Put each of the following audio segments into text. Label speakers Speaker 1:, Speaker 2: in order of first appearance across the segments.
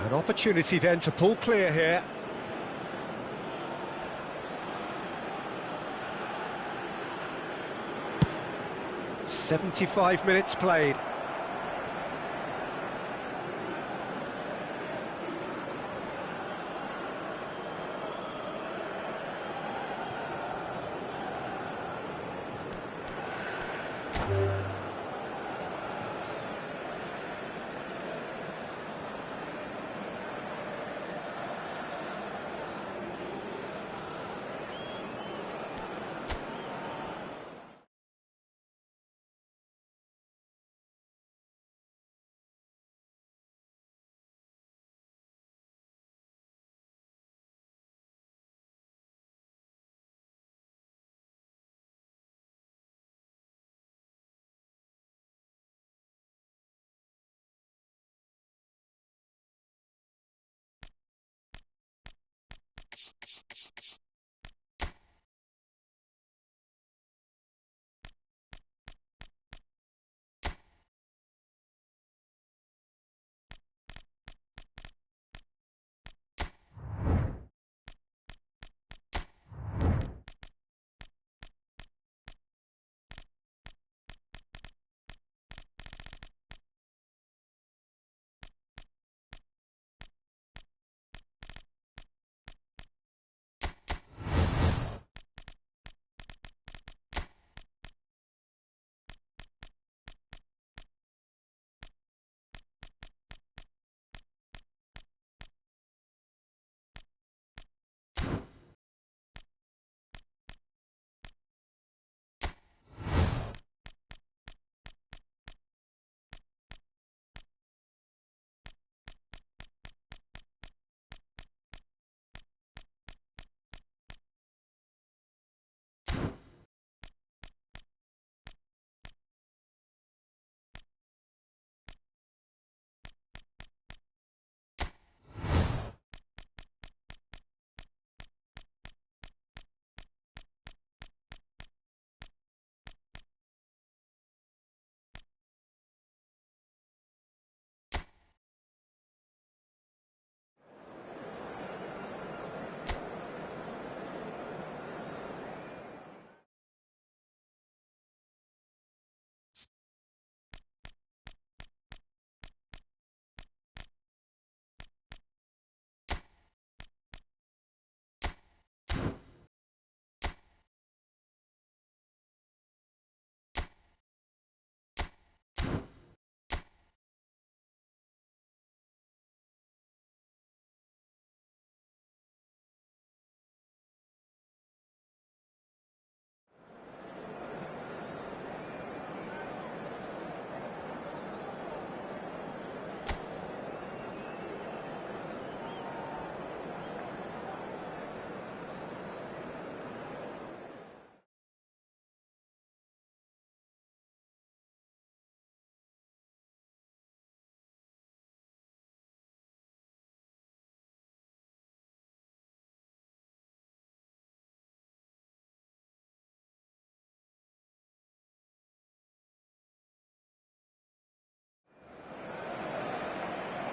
Speaker 1: An opportunity then to pull clear here. "75 minutes played.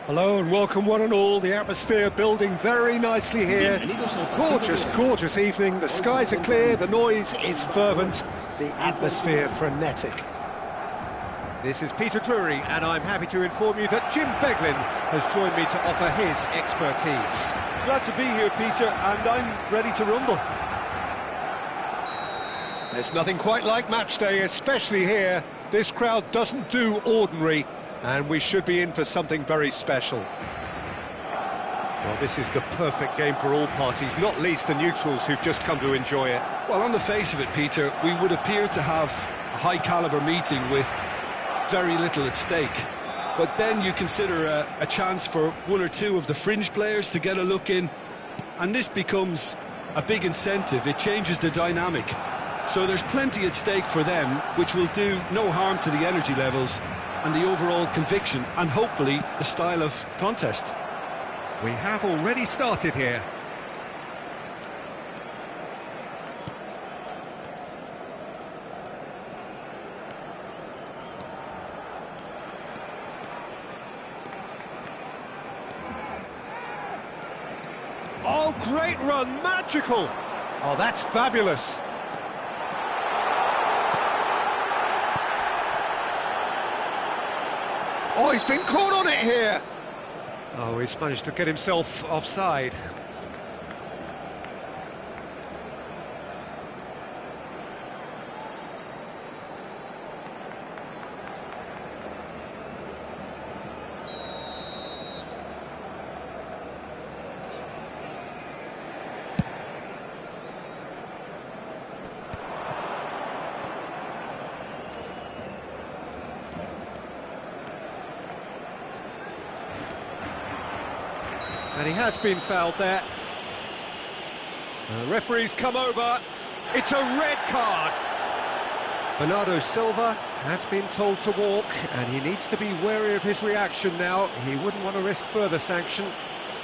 Speaker 1: Hello and welcome one and all. The atmosphere building very nicely here. Gorgeous, gorgeous evening. The skies are clear, the noise is fervent, the atmosphere frenetic. This is Peter Drury and I'm happy to inform you that Jim Beglin has joined me to offer his expertise.
Speaker 2: Glad to be here, Peter, and I'm ready to rumble.
Speaker 1: There's nothing quite like match day, especially here. This crowd doesn't do ordinary. And we should be in for something very special. Well, this is the perfect game for all parties, not least the neutrals who've just come to enjoy it.
Speaker 2: Well, on the face of it, Peter, we would appear to have a high-caliber meeting with very little at stake. But then you consider a chance for one or two of the fringe players to get a look in, and this becomes a big incentive. It changes the dynamic. So there's plenty at stake for them, which will do no harm to the energy levels and the overall conviction, and hopefully the style of contest.
Speaker 1: We have already started here. Oh, great run, magical! Oh, that's fabulous. Oh, he's been caught on it here! Oh, he's managed to get himself offside. And he has been fouled there. The referee's come over. It's a red card. Bernardo Silva has been told to walk, and he needs to be wary of his reaction now. He wouldn't want to risk further sanction.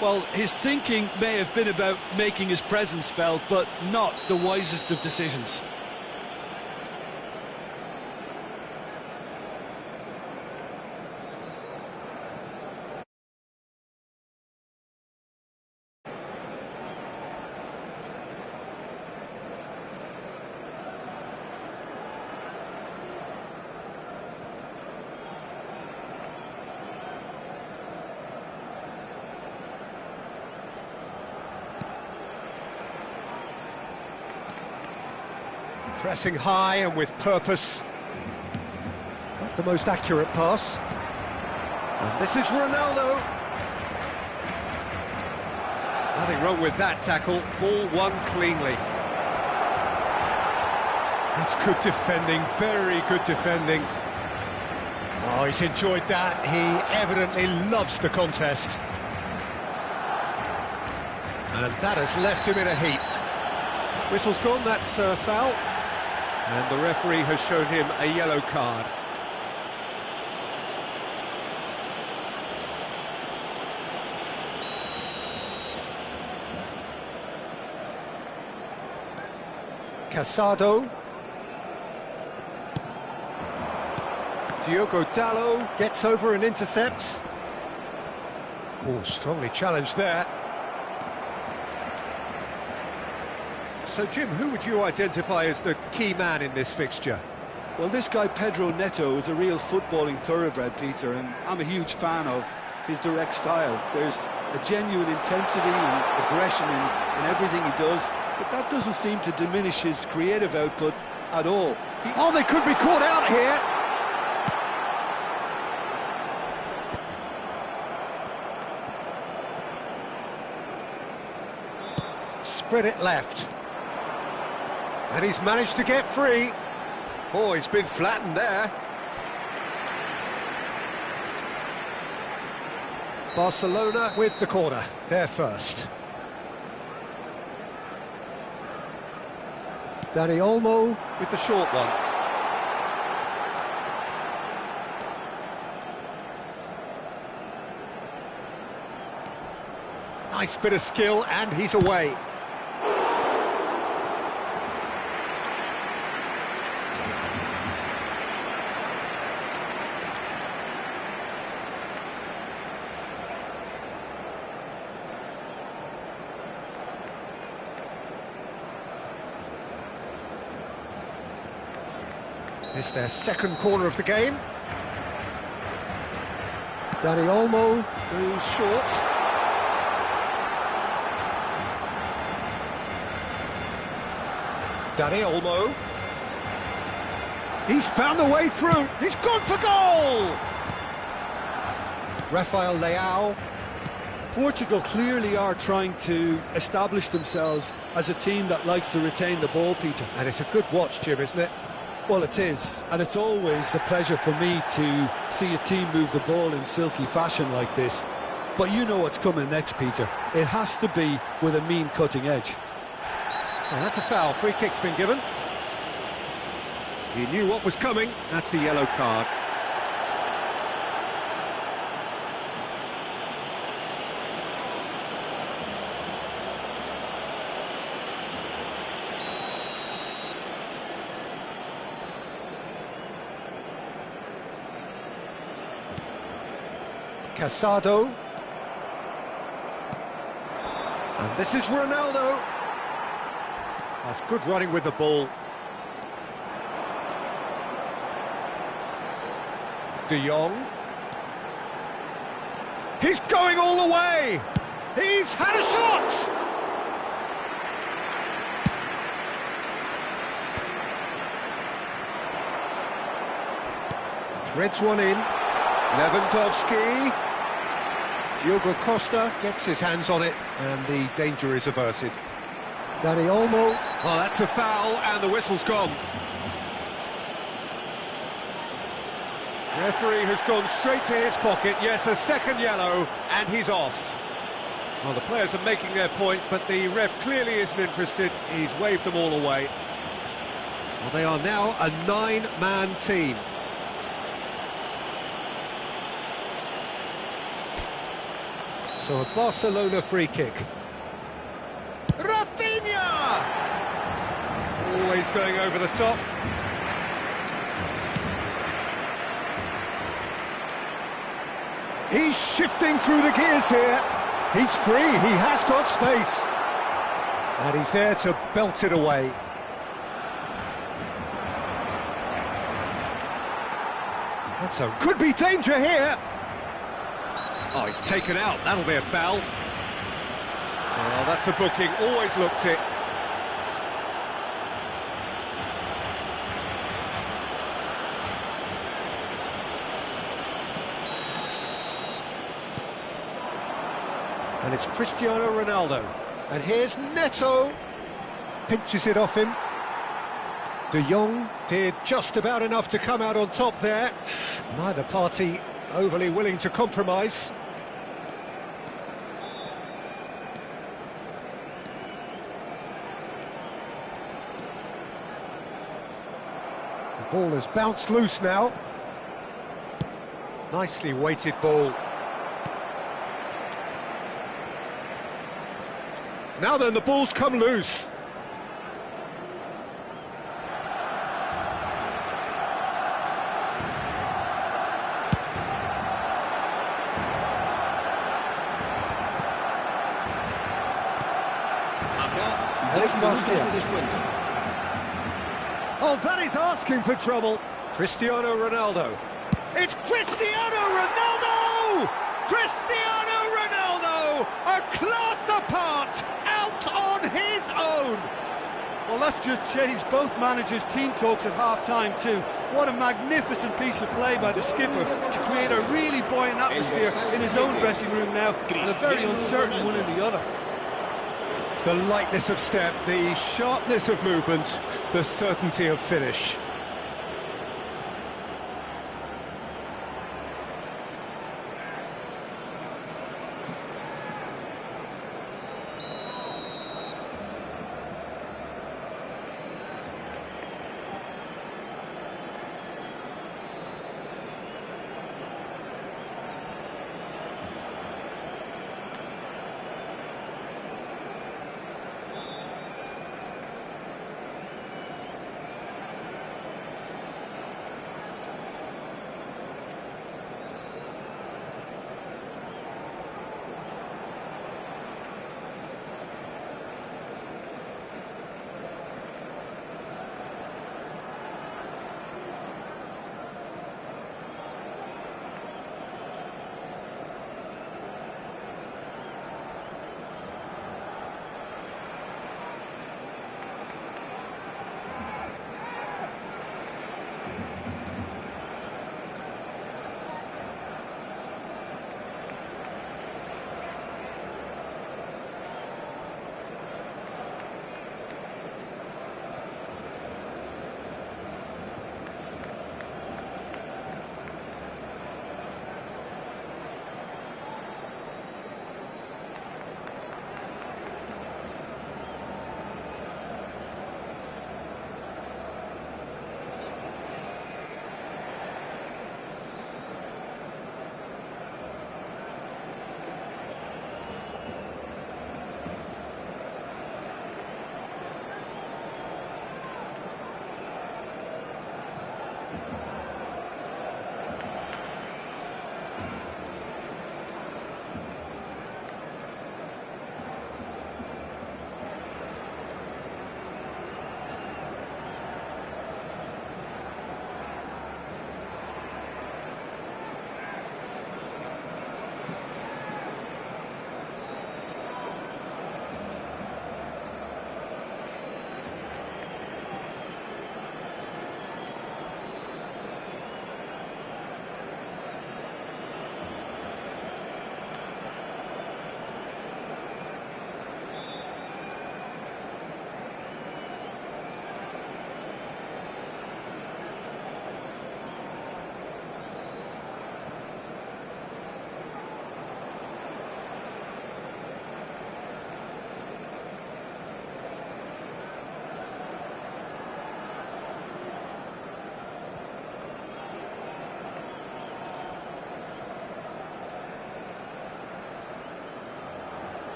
Speaker 2: Well, his thinking may have been about making his presence felt, but not the wisest of decisions.
Speaker 1: Pressing high and with purpose. Not the most accurate pass. And this is Ronaldo. Nothing wrong with that tackle. Ball won cleanly. That's good defending, very good defending. Oh, he's enjoyed that. He evidently loves the contest. And that has left him in a heap. Whistle's gone, that's a foul. And the referee has shown him a yellow card. Casado. Diogo Dalot gets over and intercepts. Oh, strongly challenged there. So, Jim, who would you identify as the key man in this fixture?
Speaker 2: Well, this guy, Pedro Neto, is a real footballing thoroughbred, Peter, and I'm a huge fan of his direct style. There's a genuine intensity and aggression in everything he does, but that doesn't seem to diminish his creative output at all.
Speaker 1: Oh, they could be caught out here! Spread it left. And he's managed to get free. Oh, he's been flattened there. Barcelona with the corner. They're first. Dani Olmo with the short one. Nice bit of skill, and he's away. It's their second corner of the game. Dani Olmo goes short. Dani Olmo. He's found the way through. He's gone for goal! Rafael Leao.
Speaker 2: Portugal clearly are trying to establish themselves as a team that likes to retain the ball, Peter.
Speaker 1: And it's a good watch, Jim, isn't it?
Speaker 2: Well, it is, and it's always a pleasure for me to see a team move the ball in silky fashion like this. But you know what's coming next, Peter. It has to be with a mean cutting edge.
Speaker 1: Well, that's a foul. Free kick's been given. He knew what was coming. That's a yellow card. Casado. And this is Ronaldo. That's good running with the ball. De Jong. He's going all the way. He's had a shot. Threads one in. Lewandowski. Diogo Costa gets his hands on it, and the danger is averted. Dani Olmo. Oh, that's a foul, and the whistle's gone. Referee has gone straight to his pocket. Yes, a second yellow, and he's off. Well, the players are making their point, but the ref clearly isn't interested. He's waved them all away. Well, they are now a 9-man team. So a Barcelona free kick. Rafinha! Always going over the top. He's shifting through the gears here. He's free, he has got space. And he's there to belt it away. Could be danger here. Oh, he's taken out, that'll be a foul. Oh, that's a booking, always looked it. And it's Cristiano Ronaldo. And here's Neto. Pinches it off him. De Jong did just about enough to come out on top there. Neither party overly willing to compromise. The ball has bounced loose now. Nicely weighted ball. Now then, the ball's come loose. Oh, that is asking for trouble. Cristiano Ronaldo. It's Cristiano Ronaldo! Cristiano Ronaldo! A class apart! Out on his own!
Speaker 3: Well, that's just changed both managers' team talks at half-time too. What a magnificent piece of play by the skipper to create a really buoyant atmosphere in his own dressing room now, and a very uncertain one in the other.
Speaker 1: The lightness of step, the sharpness of movement, the certainty of finish.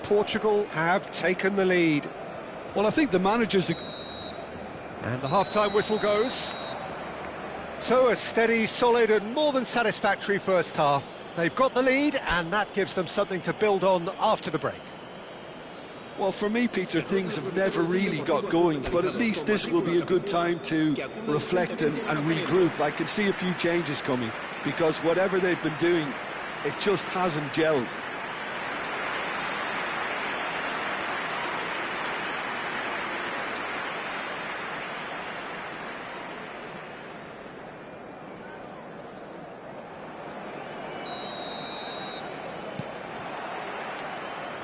Speaker 1: Portugal have taken the lead.
Speaker 2: Well, I think the managers...
Speaker 1: And the half-time whistle goes. So a steady, solid and more than satisfactory first half. They've got the lead and that gives them something to build on after the break.
Speaker 2: Well, for me, Peter, things have never really got going, but at least this will be a good time to reflect and regroup. I can see a few changes coming, because whatever they've been doing, it just hasn't gelled.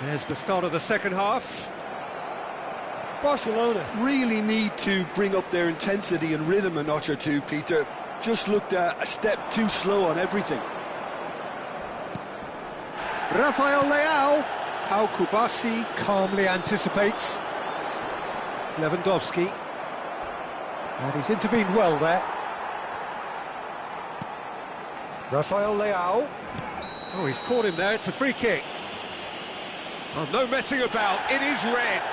Speaker 1: There's the start of the second half.
Speaker 2: Barcelona really need to bring up their intensity and rhythm a notch or two, Peter. Just looked a step too slow on everything.
Speaker 1: Rafael Leao. Pau Kubasi calmly anticipates. Lewandowski. And he's intervened well there. Rafael Leao. Oh, he's caught him there. It's a free kick. Oh, no messing about, it is red.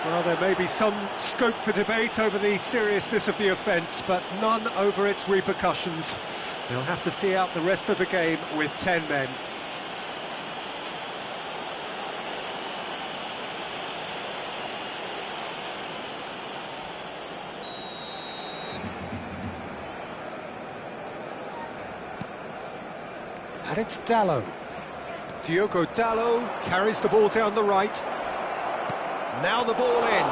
Speaker 1: Well, there may be some scope for debate over the seriousness of the offence, but none over its repercussions. They'll have to see out the rest of the game with 10 men. And it's Dalot. Diogo Dalot carries the ball down the right. Now the ball in.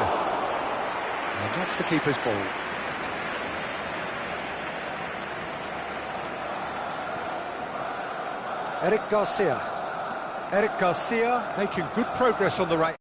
Speaker 1: And that's the keeper's ball. Eric Garcia. Eric Garcia making good progress on the right.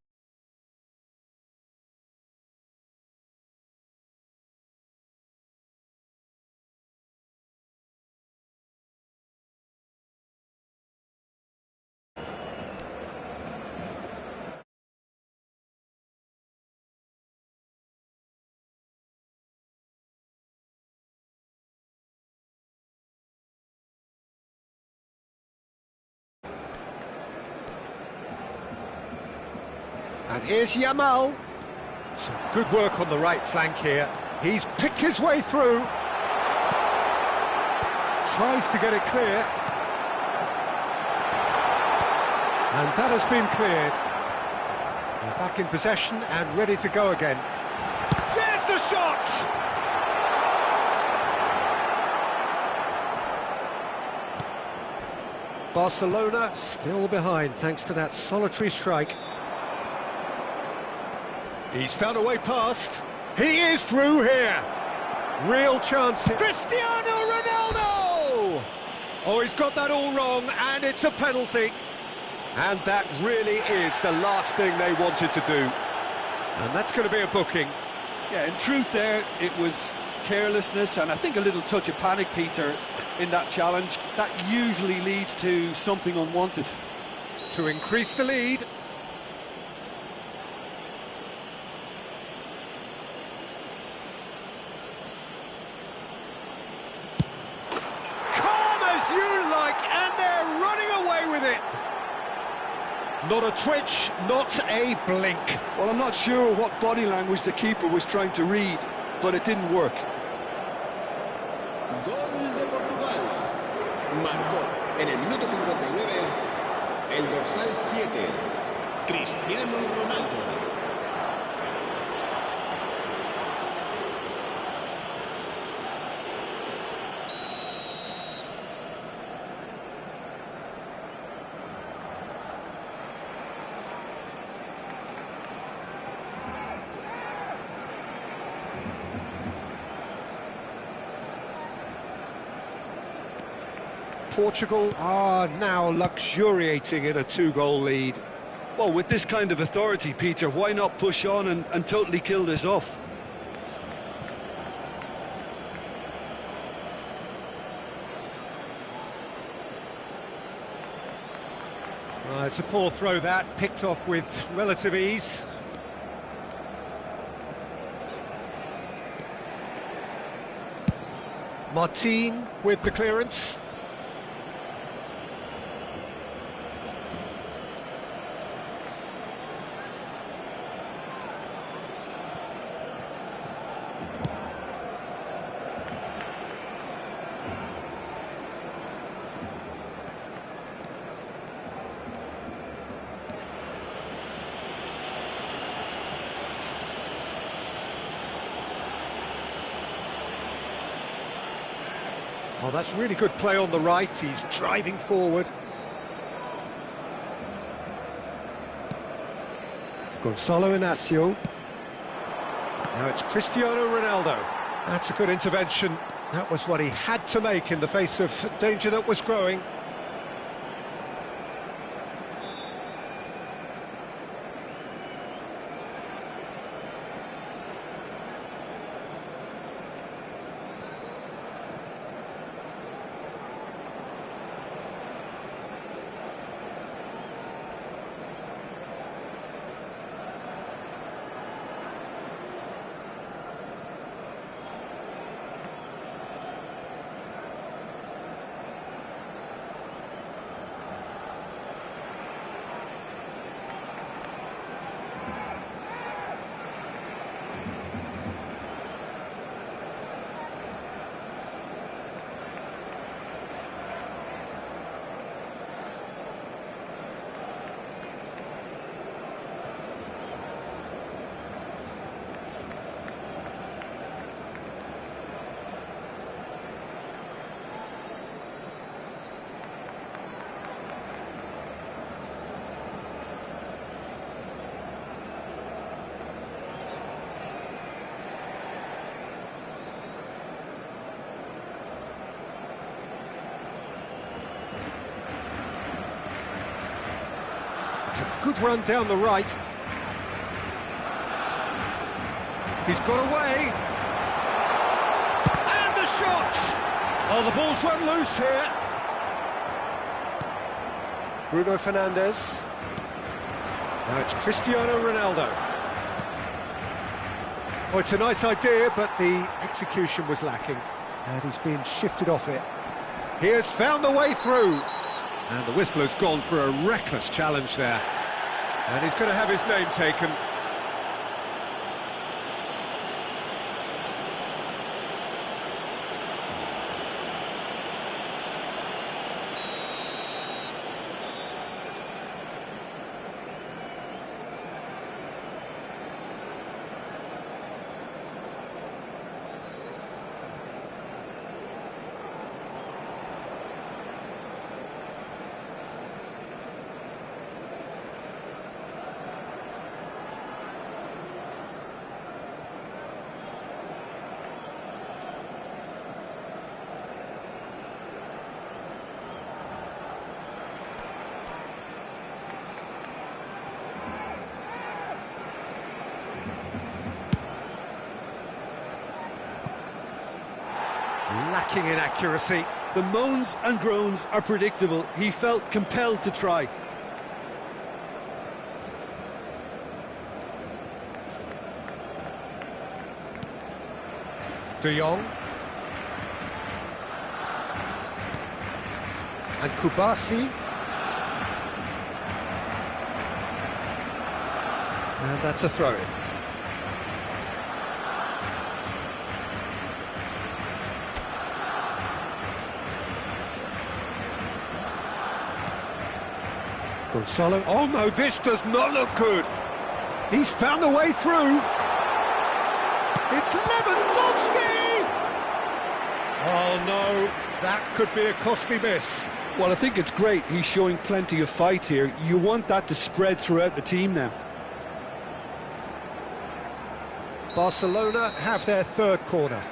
Speaker 1: And here's Yamal. Some good work on the right flank here. He's picked his way through. Tries to get it clear. And that has been cleared. They're back in possession and ready to go again. There's the shot! Barcelona still behind thanks to that solitary strike. He's found a way past. He is through here. Real chance. Cristiano Ronaldo! Oh, he's got that all wrong, and it's a penalty. And that really is the last thing they wanted to do. And that's going to be a booking.
Speaker 2: Yeah, in truth there, it was carelessness and I think a little touch of panic, Peter, in that challenge. That usually leads to something unwanted.
Speaker 1: To increase the lead. And they're running away with it. Not a twitch, not a blink.
Speaker 2: Well, I'm not sure what body language the keeper was trying to read, but it didn't work.
Speaker 4: Gol de Portugal. Marcó en el minuto 59 el dorsal 7, Cristiano Ronaldo.
Speaker 1: Portugal are now luxuriating in a two-goal lead.
Speaker 2: Well, with this kind of authority, Peter, why not push on and totally kill this off?
Speaker 1: It's a poor throw that, picked off with relative ease. Martin with the clearance. Oh, that's really good play on the right. He's driving forward. Gonzalo Inacio. Now it's Cristiano Ronaldo. That's a good intervention. That was what he had to make in the face of danger that was growing. It's a good run down the right. He's got away. And the shot! Oh, the ball's run loose here. Bruno Fernandes. Now it's Cristiano Ronaldo. Oh, it's a nice idea, but the execution was lacking. And he's been shifted off it. He has found the way through. And the whistle has gone for a reckless challenge there. And he's going to have his name taken. Lacking in accuracy.
Speaker 3: The moans and groans are predictable. He felt compelled to try.
Speaker 1: De Jong. And Kubasi. And that's a throw-in. Gonzalo. Oh no, this does not look good. He's found the way through. It's Lewandowski! Oh no, that could be a costly miss.
Speaker 3: Well, I think it's great. He's showing plenty of fight here. You want that to spread throughout the team now.
Speaker 1: Barcelona have their third corner.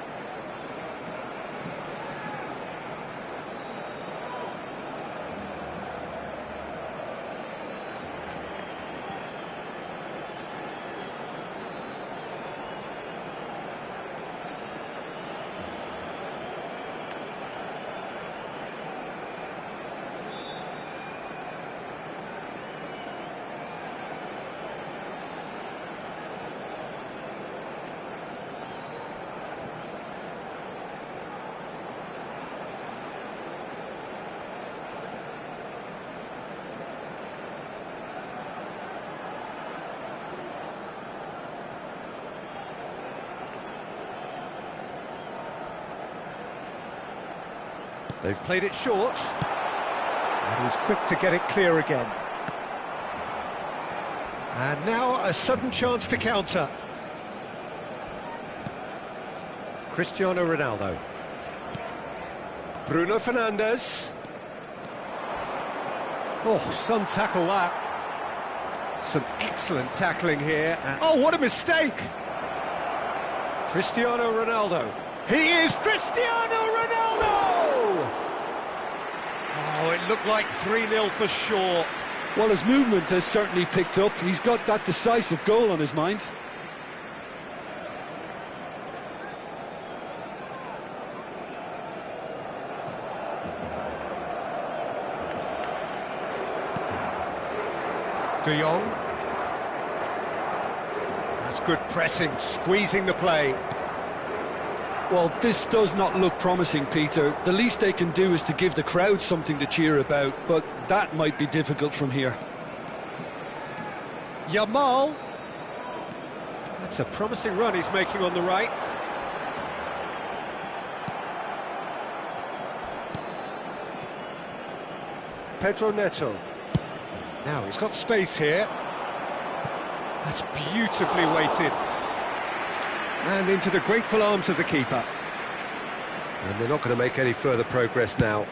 Speaker 1: They've played it short, and he's quick to get it clear again. And now a sudden chance to counter. Cristiano Ronaldo. Bruno Fernandes. Oh, some tackle that. Some excellent tackling here. And oh, what a mistake! Cristiano Ronaldo. He is Cristiano Ronaldo! Oh, it looked like 3-0 for sure.
Speaker 2: Well, his movement has certainly picked up. He's got that decisive goal on his mind.
Speaker 1: De Jong. That's good pressing, squeezing the play.
Speaker 2: Well, this does not look promising, Peter. The least they can do is to give the crowd something to cheer about, but that might be difficult from here.
Speaker 1: Yamal. That's a promising run he's making on the right. Pedro Neto. Now he's got space here. That's beautifully weighted. And into the grateful arms of the keeper. And they're not going to make any further progress now.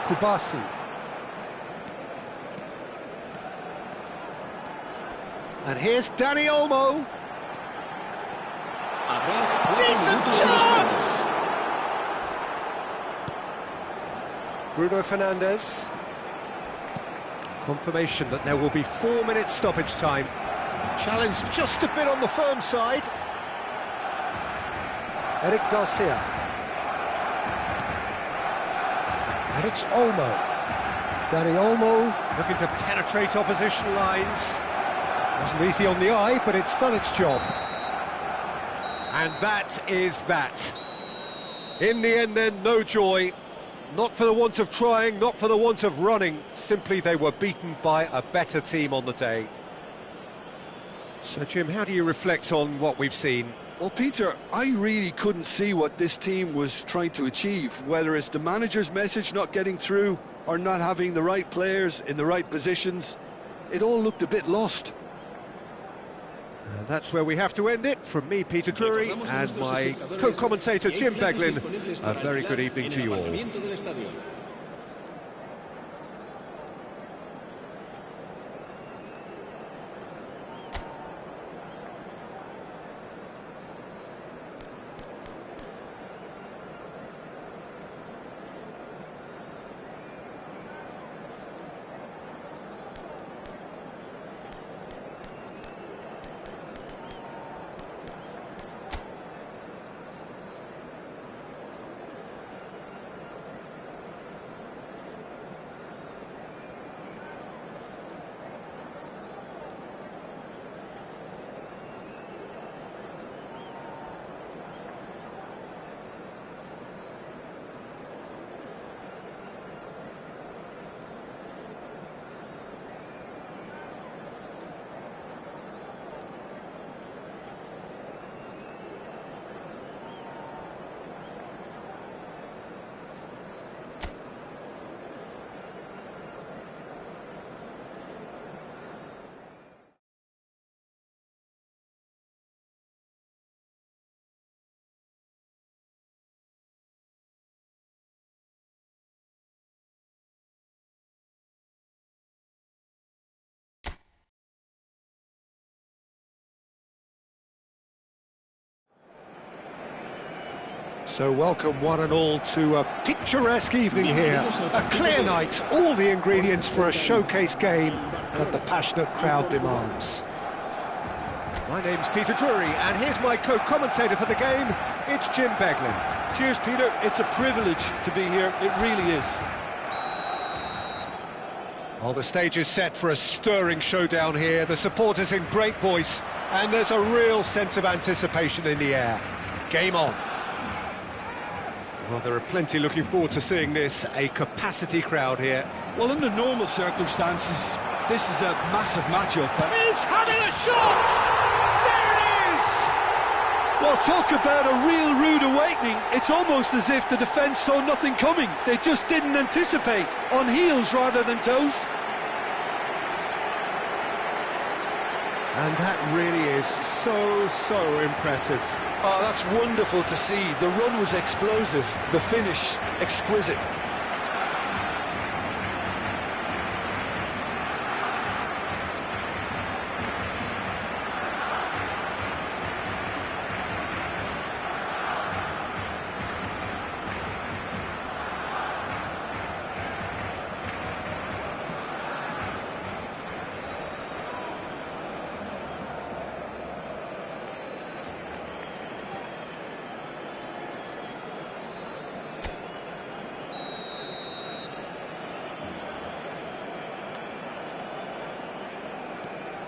Speaker 1: Kubasi. And here's Dani Olmo. Decent chance! Bruno Fernandes. Confirmation that there will be 4 minutes stoppage time. Challenge just a bit on the firm side. Eric Garcia. And it's Olmo. Dani Olmo looking to penetrate opposition lines. Wasn't easy on the eye, but it's done its job. And that is that. In the end then, no joy. Not for the want of trying, not for the want of running. Simply they were beaten by a better team on the day. So Jim, how do you reflect on what we've seen?
Speaker 2: Well, Peter, I really couldn't see what this team was trying to achieve, whether it's the manager's message not getting through or not having the right players in the right positions. It all looked a bit lost.
Speaker 1: And that's where we have to end it. From me, Peter Drury, and my co-commentator, Jim Beglin, a very good evening to you all. So welcome one and all to a picturesque evening here. A clear night, all the ingredients for a showcase game that the passionate crowd demands. My name's Peter Drury, and here's my co-commentator for the game, it's Jim Beglin.
Speaker 2: Cheers, Peter. It's a privilege to be here. It really is.
Speaker 1: Well, the stage is set for a stirring showdown here. The supporters in great voice, and there's a real sense of anticipation in the air. Game on. Well, there are plenty looking forward to seeing this. A capacity crowd here.
Speaker 2: Well, under normal circumstances, this is a massive matchup.
Speaker 1: He's having a shot! There it is!
Speaker 2: Well, talk about a real rude awakening. It's almost as if the defence saw nothing coming. They just didn't anticipate. On heels rather than toes.
Speaker 1: And that really is so impressive.
Speaker 2: Oh, that's wonderful to see. The run was explosive, the finish exquisite.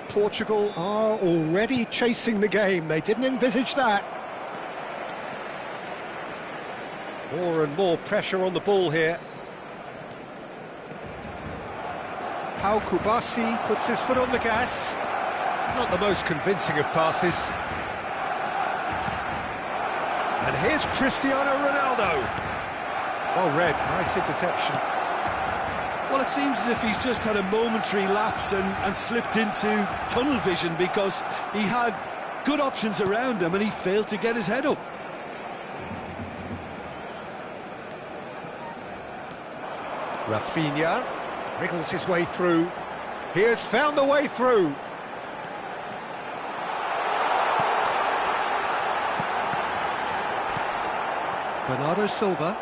Speaker 1: Portugal are already chasing the game. They didn't envisage that. More and more pressure on the ball here. Pau Kubasi puts his foot on the gas. Not the most convincing of passes. And here's Cristiano Ronaldo. Well read, nice interception.
Speaker 2: Well, it seems as if he's just had a momentary lapse and slipped into tunnel vision, because he had good options around him and he failed to get his head up.
Speaker 1: Rafinha wriggles his way through. He has found the way through. Bernardo Silva.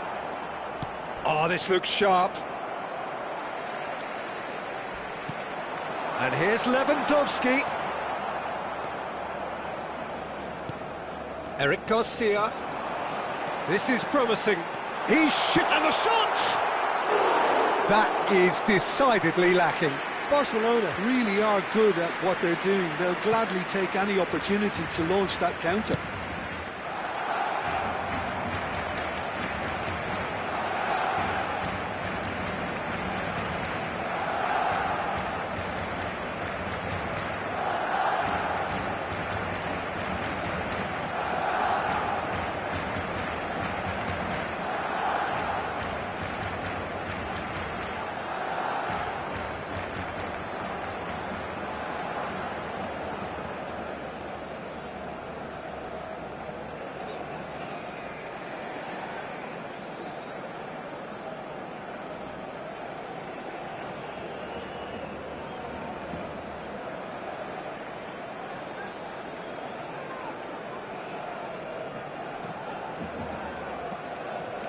Speaker 1: Oh, this looks sharp. And here's Lewandowski. Eric Garcia. This is promising. He's and the shots! That is decidedly lacking.
Speaker 2: Barcelona really are good at what they're doing. They'll gladly take any opportunity to launch that counter.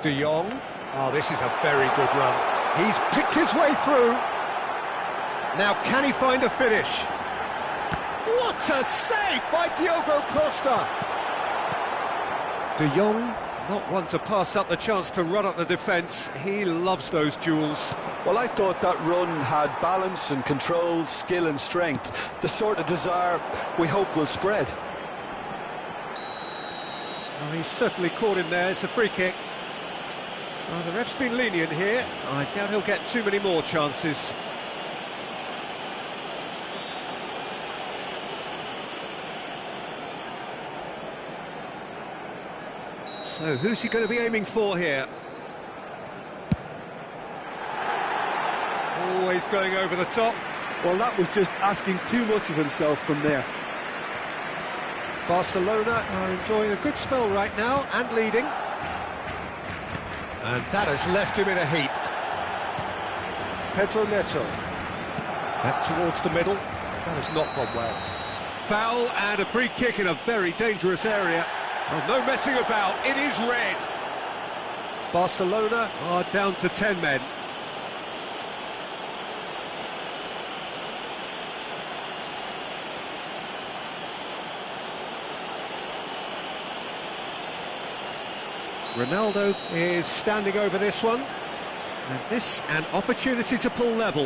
Speaker 1: De Jong. Oh, this is a very good run. He's picked his way through. Now, can he find a finish? What a save by Diogo Costa! De Jong, not one to pass up the chance to run up the defence. He loves those duels.
Speaker 2: Well, I thought that run had balance and control, skill and strength. The sort of desire we hope will spread.
Speaker 1: Oh, he's certainly caught him there. It's a free kick. Oh, the ref's been lenient here. I doubt he'll get too many more chances. So, who's he going to be aiming for here? Always going over the top.
Speaker 2: Well, that was just asking too much of himself from there.
Speaker 1: Barcelona are enjoying a good spell right now and leading. And that has left him in a heap. Pedro Neto. Back towards the middle. That has not gone well. Foul and a free kick in a very dangerous area. Oh, no messing about, it is red. Barcelona are down to 10 men. Ronaldo is standing over this one, and this an opportunity to pull level.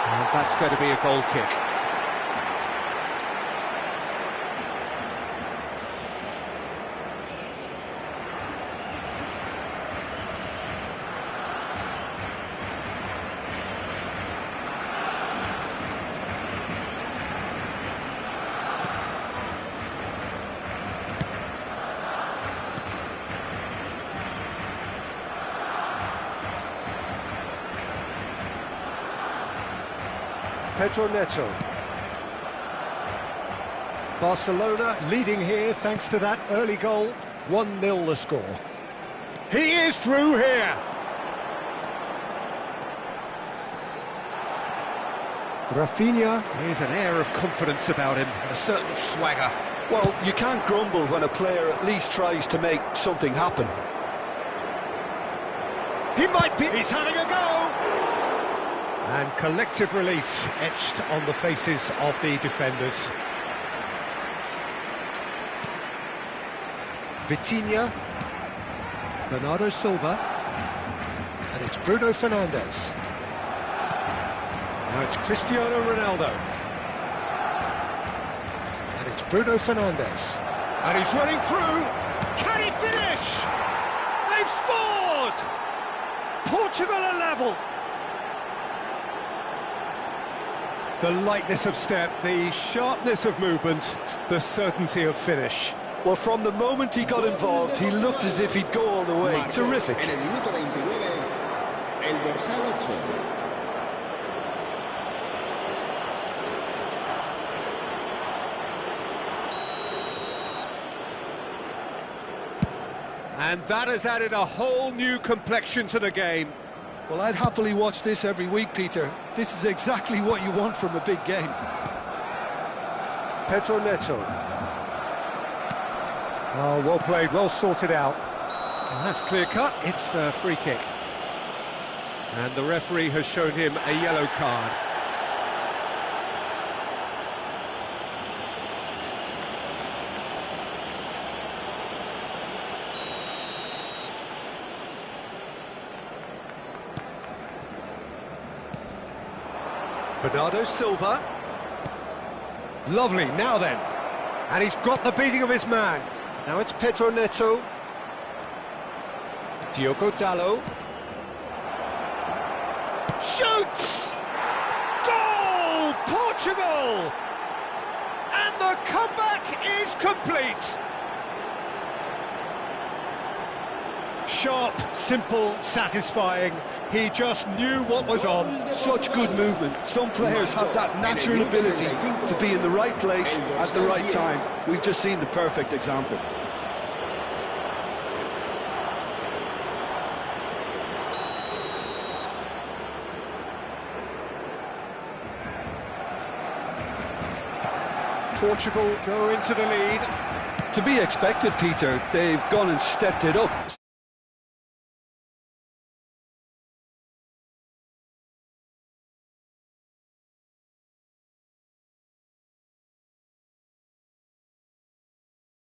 Speaker 1: And that's going to be a goal kick. Pedro Neto. Barcelona leading here thanks to that early goal. 1-0 the score. He is through here. Rafinha with an air of confidence about him, a certain swagger.
Speaker 2: Well, you can't grumble when a player at least tries to make something happen.
Speaker 1: He might be, he's having a go! And collective relief etched on the faces of the defenders. Vitinha, Bernardo Silva, and it's Bruno Fernandes. Now it's Cristiano Ronaldo. And it's Bruno Fernandes. And he's running through. Can he finish? They've scored! Portugal are level. The lightness of step, the sharpness of movement, the certainty of finish.
Speaker 2: Well, from the moment he got involved, he looked as if he'd go all the way. Terrific.
Speaker 4: En el minuto 29, el dorsal 8.
Speaker 1: And that has added a whole new complexion to the game.
Speaker 2: Well, I'd happily watch this every week, Peter. This is exactly what you want from a big game.
Speaker 1: Pedro Neto. Oh, well played, well sorted out. And that's clear cut, it's a free kick. And the referee has shown him a yellow card. Bernardo Silva. Lovely, now then. And he's got the beating of his man. Now it's Pedro Neto. Diogo Dalot. Shoots! Goal! Portugal! And the comeback is complete. Sharp, simple, satisfying. He just knew what was on.
Speaker 2: Such good movement. Some players have that natural ability to be in the right place at the right time. We've just seen the perfect example.
Speaker 1: Portugal go into the lead.
Speaker 2: To be expected, Peter. They've gone and stepped it up.